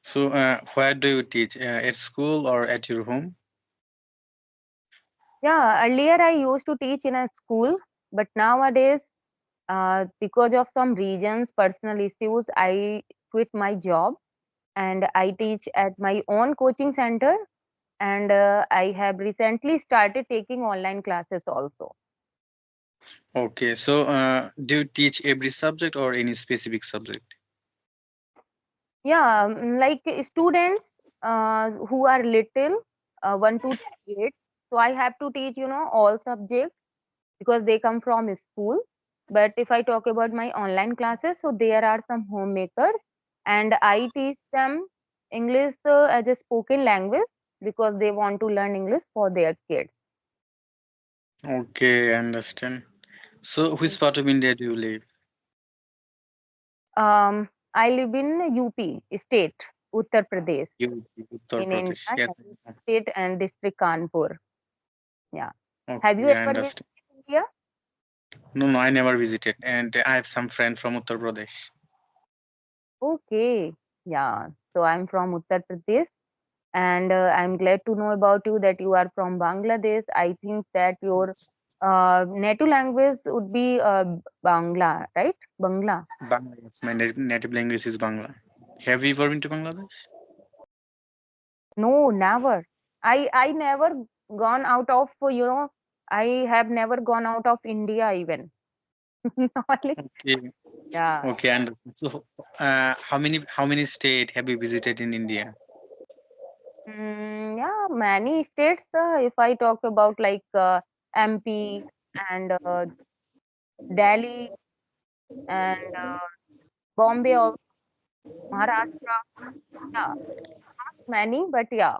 So, where do you teach? At school or at your home? Yeah, earlier I used to teach in a school, but nowadays, because of some reasons, personal issues, I quit my job and I teach at my own coaching center. And I have recently started taking online classes also. Okay, so do you teach every subject or any specific subject? Yeah, like students who are little, 1 to 8. So I have to teach, all subjects because they come from school. But if I talk about my online classes, so there are some homemakers and I teach them English as a spoken language because they want to learn English for their kids. Okay, I understand. So, which part of India do you live? I live in UP state, Uttar Pradesh, You, Uttar in India, Pradesh. Yes. state and district Kanpur. Yeah. Have you Okay, I ever visited understand. India? No, no, I never visited, and I have some friend from Uttar Pradesh. Okay. Yeah. So I'm from Uttar Pradesh and I'm glad to know about you that you are from Bangladesh. I think that your Yes. native language would be Bangla, right? Bangla. Bangla, yes, my native language is Bangla. Have you ever been to Bangladesh? No, never. I never gone out of I have never gone out of India even. Only- Okay, yeah. okay, and so how many state have you visited in India? Yeah, many states. If I talk about like MP and Delhi and Bombay, also Maharashtra. Yeah, many, but yeah.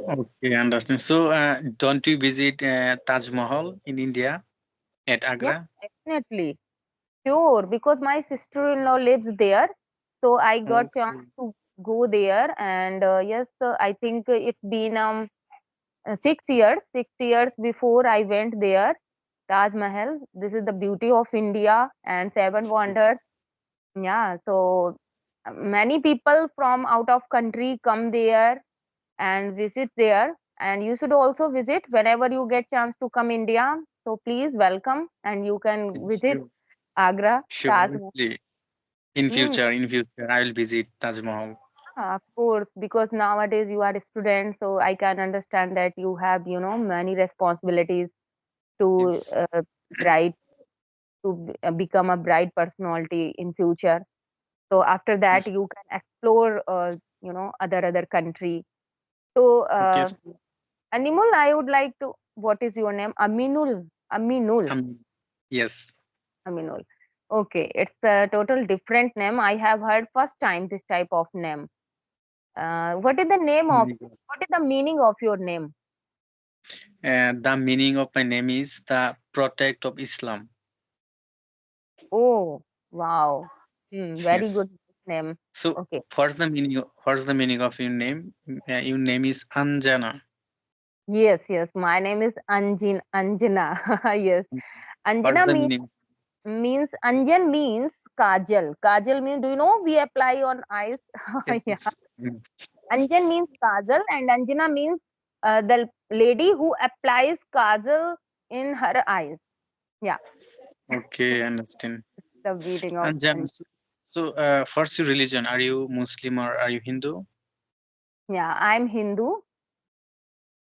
Okay, understand. So, don't you visit Taj Mahal in India at Yeah, Agra? definitely. Sure, because my sister-in-law lives there, so I got chance Okay. to go there. And yes, I think it's been 6 years. 6 years before I went there. Taj Mahal. This is the beauty of India and seven Yes. wonders. Yeah, so many people from out of country come there and visit there. And you should also visit whenever you get chance to come India. So please welcome and you can visit Sure, Agra, sure. Taj Mahal. Obviously, in Mm, future, I will visit Taj Mahal. of course, because nowadays you are a student, so I can understand that you have, many responsibilities to Yes, bright become a bright personality in future. So after that, yes. you can explore, other country. So, Okay. So, Animal, I would like to. What is your name? Aminul. Aminul. yes. Aminul. Okay, it's a total different name. I have heard first time this type of name. What is the name Oh of? my God. What is the meaning of your name? The meaning of my name is the protect of Islam. Oh, wow. Very Yes. good name. So, Okay. what's the meaning of your name? Your name is Anjana. Yes, yes. My name is Anjana. Yes. What's Anjana the meaning? means Anjan means Kajal. Kajal means, do you know we apply on eyes? Yeah. Yes. Anjan means Kajal and Anjana means the lady who applies Kajal in her eyes. Yeah. Okay, I understand. The meaning of Anjana. So, what's your religion? Are you Muslim or are you Hindu? yeah, I'm Hindu.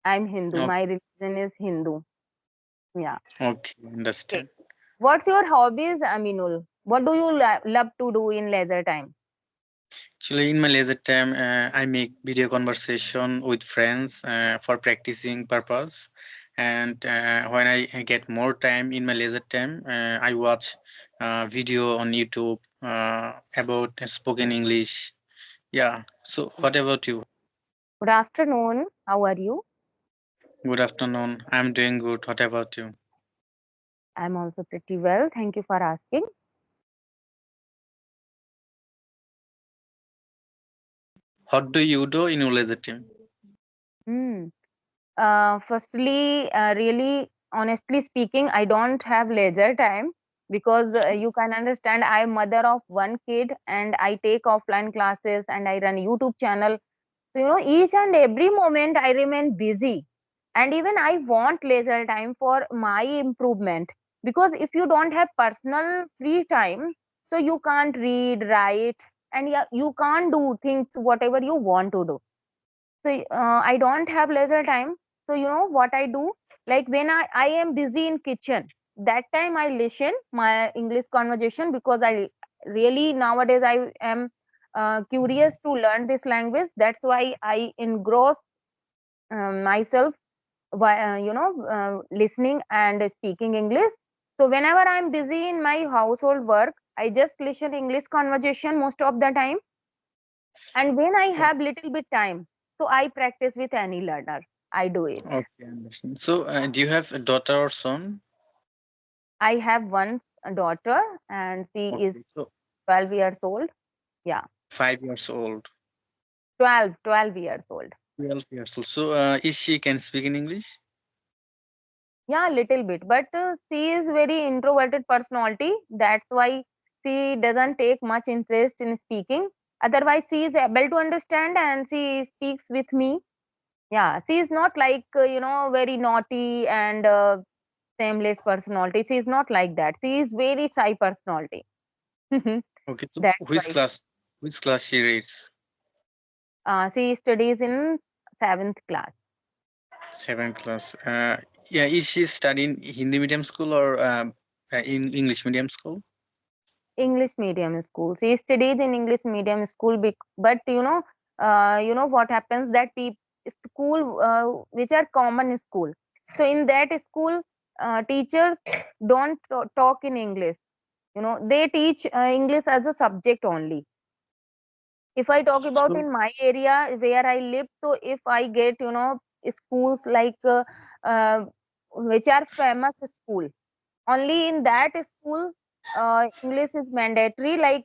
I'm Hindu. Okay, My religion is Hindu. Yeah. okay, Okay. understand. What's your hobbies, Aminul? What do you love to do in leisure time? Actually, in my leisure time, I make video conversation with friends for practicing purpose. And when I get more time in my leisure time, I watch video on YouTube about spoken English. Yeah. So, what about you? Good afternoon. How are you? Good afternoon. I'm doing good. What about you? I'm also pretty well. Thank you for asking. What do you do in your leisure time? Hmm. Firstly, really honestly speaking, I don't have leisure time. because you can understand I'm mother of one kid and I take offline classes and I run YouTube channel. So, each and every moment I remain busy. And even I want leisure time for my improvement. Because if you don't have personal free time, so you can't read, write, and yeah, you can't do things whatever you want to do. So I don't have leisure time. So what I do, like when I am busy in kitchen, that time I listen my English conversation, because I really nowadays I am curious to learn this language. That's why I engross myself by listening and speaking English. So whenever I'm busy in my household work, I just listen English conversation most of the time. And when I have little bit time, so I practice with any learner. I do it. Okay, understand. So, do you have a daughter or son? I have one daughter and she Okay, is so 12 years old. Yeah, 5 years old, 12 years old. 12 years old. So, is she can speak in English? Yeah, little bit. But she is very introverted personality. That's why she doesn't take much interest in speaking. Otherwise, she is able to understand and she speaks with me. Yeah, she is not like, very naughty and shameless personality. She is not like that. She is very shy personality. Okay, so That's why which class she reads? she studies in seventh class. Seventh class. Yeah, is she studying Hindi medium school or in English medium school? English medium school. She studies in English medium school, but what happens that people school which are common school. So in that school, teachers don't talk in English. They teach English as a subject only. If I talk about So, in my area where I live, so if I get schools like which are famous school, only in that school English is mandatory, like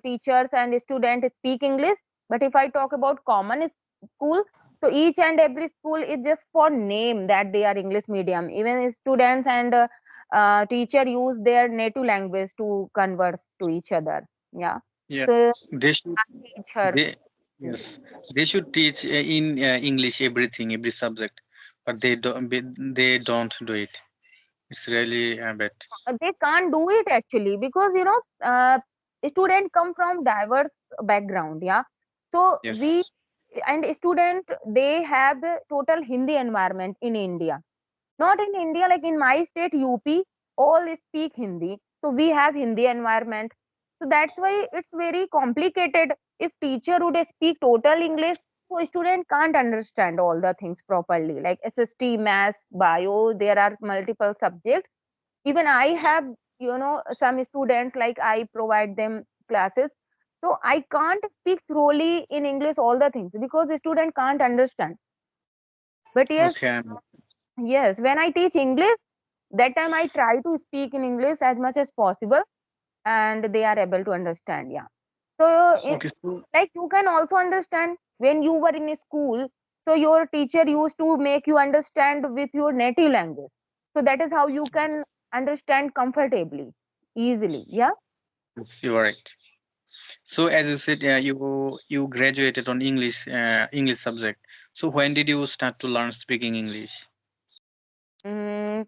teachers and students speak English. But if I talk about common school, so each and every school is just for name that they are English medium. Even students and teacher use their native language to converse to each other. Yeah, yeah, so they should I teach her they yes English. they should teach in English everything, every subject, but they don't do it. It's really bad. They can't do it actually, because student come from diverse background. Yeah, so we Yes. and student, they have the total Hindi environment in India. Not in India, like in my state UP, all speak Hindi, so we have Hindi environment. So that's why it's very complicated. If teacher would speak total English, so student can't understand all the things properly, like SST, maths, bio, there are multiple subjects. Even I have some students, like I provide them classes, so I can't speak thoroughly in English all the things because the student can't understand. But yes, Okay. yes, when I teach English, that time I try to speak in English as much as possible, and they are able to understand. Yeah, so Okay. So like you can also understand when you were in school, so your teacher used to make you understand with your native language, so that is how you can understand comfortably, easily. Yeah. yes, you are right. So as you said, you graduated on English subject. So when did you start to learn speaking English? Mm,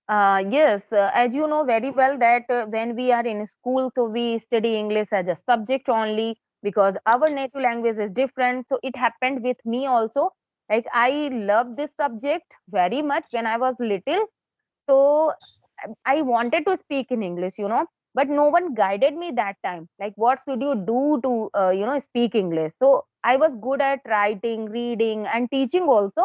yes, as you know very well that when we are in school, so we study English as a subject only because our native language is different. So it happened with me also. Like I love this subject very much when I was little. So I wanted to speak in English, but no one guided me that time. Like, what should you do to, speak English? So I was good at writing, reading, and teaching also,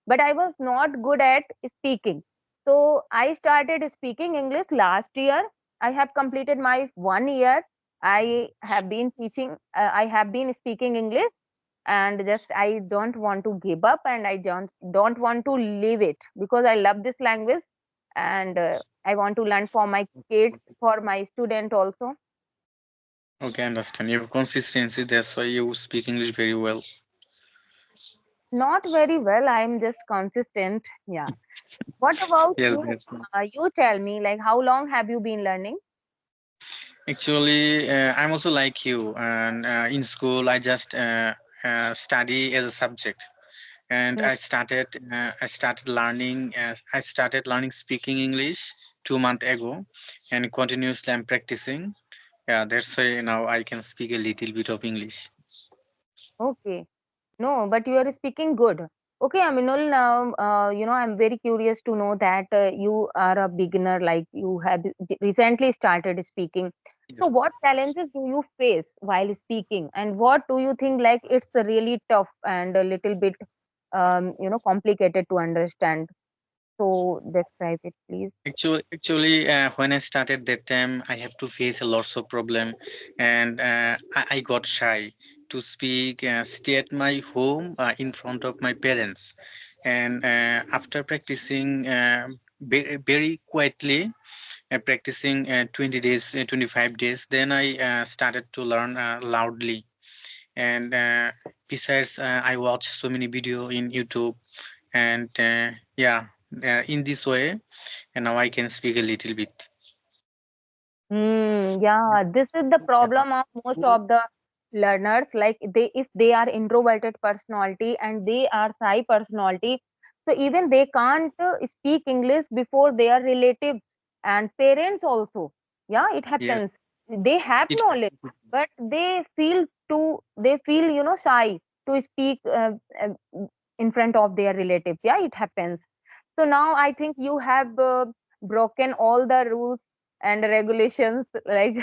but I was not good at speaking. So I started speaking English last year. I have completed my 1 year. I have been teaching, I have been speaking English, and just I don't want to give up, and I don't want to leave it because I love this language, and I want to learn for my kids, for my student also. Okay, I understand. You have consistency. That's why you speak English very well. Not very well. I'm just consistent. Yeah. What about Yes, you? that's You tell me, like, how long have you been learning? Actually, I'm also like you. And in school, I just study as a subject, and Hmm. I started learning. I started learning speaking English 2 months ago, and continuously I'm practicing. Yeah, that's why now I can speak a little bit of English. Okay. No, but you are speaking good. Okay, Aminul, now, I'm very curious to know that you are a beginner, like you have recently started speaking. So, Yes. what challenges do you face while speaking, and what do you think like it's really tough and a little bit, complicated to understand? So, describe it, please. Actually, when I started that time, I have to face a lots of problem, and I got shy to speak, stay at my home in front of my parents, and after practicing very quietly, practicing 20 days, 25 days, then I started to learn loudly, and besides, I watch so many video in YouTube, and yeah, in this way, and now I can speak a little bit. Yeah, this is the Yeah. problem of most of the learners. Like they, if they are introverted personality and they are shy personality, so even they can't speak English before their relatives and parents also. Yeah, it Yes, happens. They have it knowledge, but they feel shy to speak in front of their relatives. Yeah, it happens. So now I think you have broken all the rules and regulations like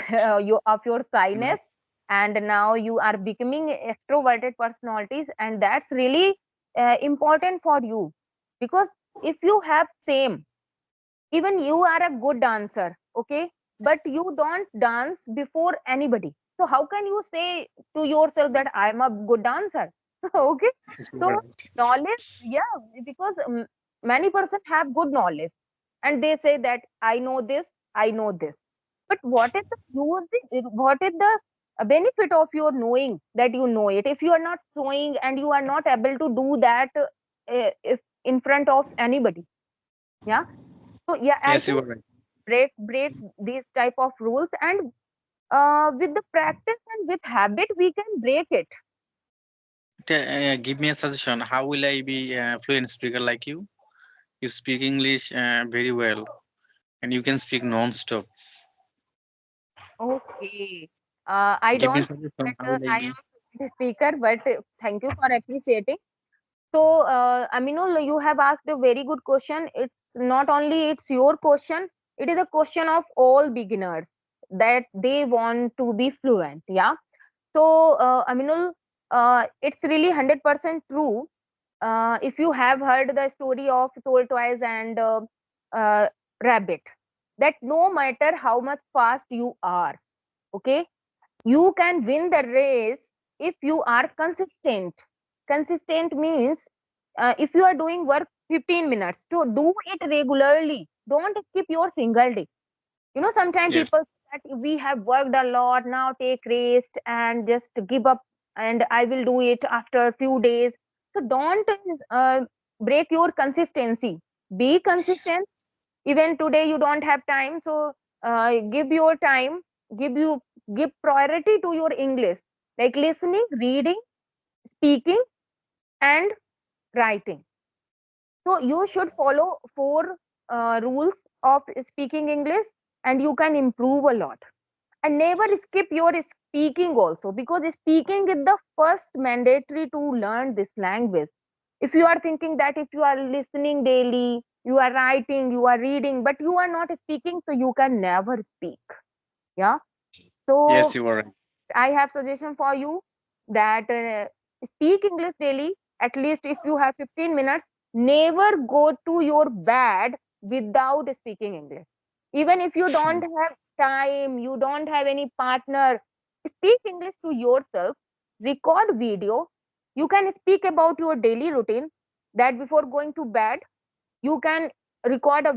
you of your happens. shyness, and now you are becoming extroverted personalities, and that's really important for you, because if you have same, even you are a good dancer, okay, but you don't dance before anybody, so how can you say to yourself that I'm a good dancer? Okay, Yes, you so are right. knowledge, yeah, because many person have good knowledge and they say that I know this, I know this, but what is the what is the benefit of your knowing that you know it if you are not showing and you are not able to do that if in front of anybody? Yeah, so yeah, I Yes, you think are right. break these type of rules, and with the practice and with habit we can break it. Give me a suggestion. How will I be a fluent speaker like you? You speak English very well, and you can speak non-stop. Okay, I Give me a don't think suggestion. How that will I I be? am the speaker, but thank you for appreciating. So Aminul, you have asked a very good question. It's not only it's your question, it is a question of all beginners that they want to be fluent. Yeah. So Aminul, it's really 100% true. If you have heard the story of tortoise and uh, rabbit, that no matter how much fast you are, okay, you can win the race if you are consistent. Consistent means if you are doing work 15 minutes, to do it regularly. Don't skip your single day. Sometimes Yes, people say that we have worked a lot, now take rest and just give up, and I will do it after a few days. So don't break your consistency. Be consistent. Even today you don't have time, so give your time, give you give priority to your English, like listening, reading, speaking, and writing. So you should follow four rules of speaking English, and you can improve a lot. And never skip your speaking also, because speaking is the first mandatory to learn this language. If you are thinking that if you are listening daily, you are writing, you are reading, but you are not speaking, so you can never speak. Yeah. yes, So you are right. I have suggestion for you that speak English daily. At least if you have 15 minutes, never go to your bed without speaking English. Even if you don't have time, you don't have any partner, speak English to yourself. Record video. You can speak about your daily routine. That before going to bed, you can record a